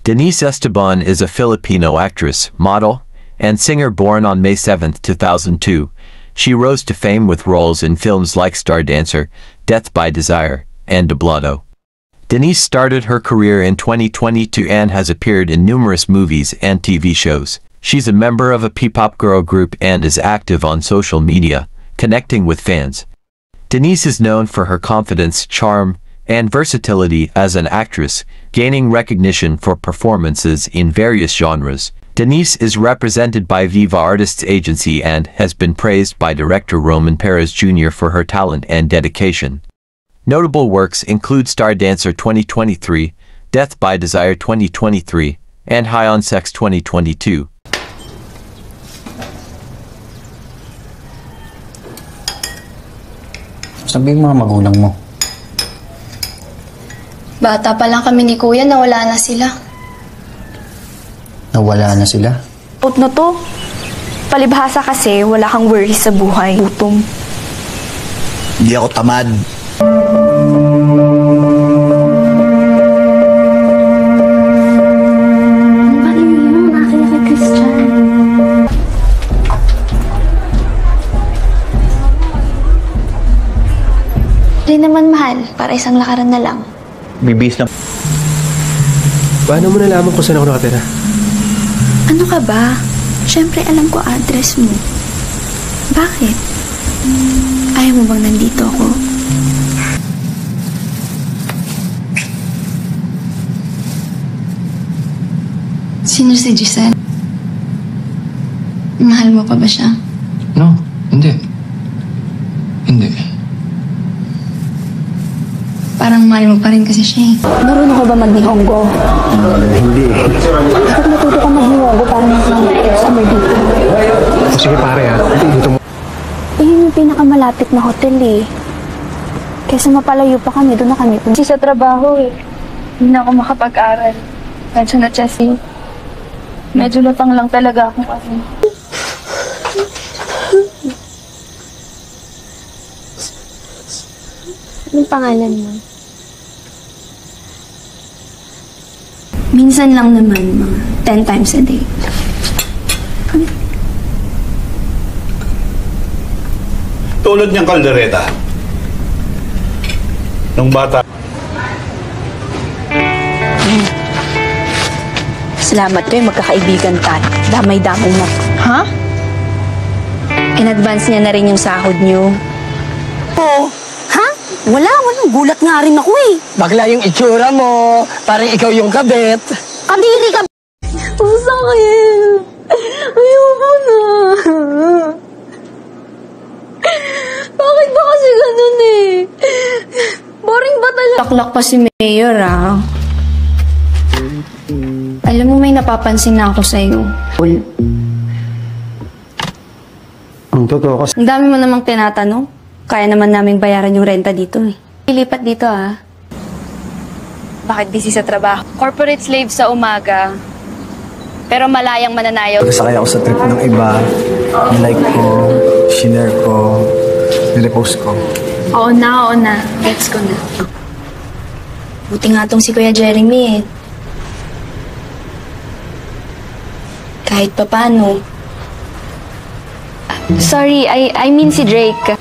Denise Esteban is a Filipino actress, model, and singer born on May 7, 2002. She rose to fame with roles in films like Star Dancer, Death by Desire, and Doblado. Denise started her career in 2022 and has appeared in numerous movies and TV shows. She's a member of a P-pop girl group and is active on social media, connecting with fans. Denise is known for her confidence, charm, and versatility as an actress, gaining recognition for performances in various genres. Denise is represented by Viva Artists Agency and has been praised by director Roman Perez Jr. for her talent and dedication. Notable works include Star Dancer 2023, Death by Desire 2023, and High on Sex 2022. Sabi mga magulang mo. Bata pa lang kami ni Kuya, nawala na sila. Nawala na sila? Out na to. Palibhasa kasi wala kang worries sa buhay. Gutom. Hindi ako tamad. Hindi naman mahal, para isang lakaran na lang. Bibis na. Paano mo nalaman kung saan ako nakatira? Ano ka ba? Siyempre alam ko address mo. Bakit? Ayaw mo bang nandito ako? Sino si Giselle? Mahal mo pa ba siya? No, hindi. Hindi. Parang mahal mo pa rin kasi siya eh. Marunong ka ba mag-Nihongo? Hindi. Bakit natuto ka mag-Nihongo para summer dito? Sige pare ha, dito mo. Yun yung pinakamalapit na hotel eh. Kesa mapalayo pa kami, doon na kami. Kasi sa trabaho eh. Hindi na ako makapag-aral. Medyo na chessy. Medyo lutang lang talaga ako kasi. Anong pangalan mo? Minsan lang naman, mga 10 times a day. Tulad niyang kaldereta. Nung bata. Salamat kayo, magkakaibigan tayo. Damay-damay na. Ha? In advance niya na rin yung sahod niyo. Oo. Ha? Walang gulat nga rin ako eh. Bakla yung itsura mo, parang ikaw yung kabit. Kadiri ka. Ang sakit. Ayoko na. Bakit ba kasi ganun eh? Boring ba talaga? Taklak pa si Mayor ah. Alam mo, may napapansin na ako sa'yo. Ang totoo kasi. Ang dami mo namang tinatanong. Kaya naman naming bayaran yung renta dito eh. Ilipat dito ah. Bakit busy sa trabaho? Corporate slave sa umaga. Pero malayang mananayaw. Nasakay ako sa trip ng iba. Nilike ko, shinare ko, nirepost ko. Oo na. Gets ko na. Buti nga tong si Kuya Jeremy eh. Kahit papano. Sorry, I mean si Drake.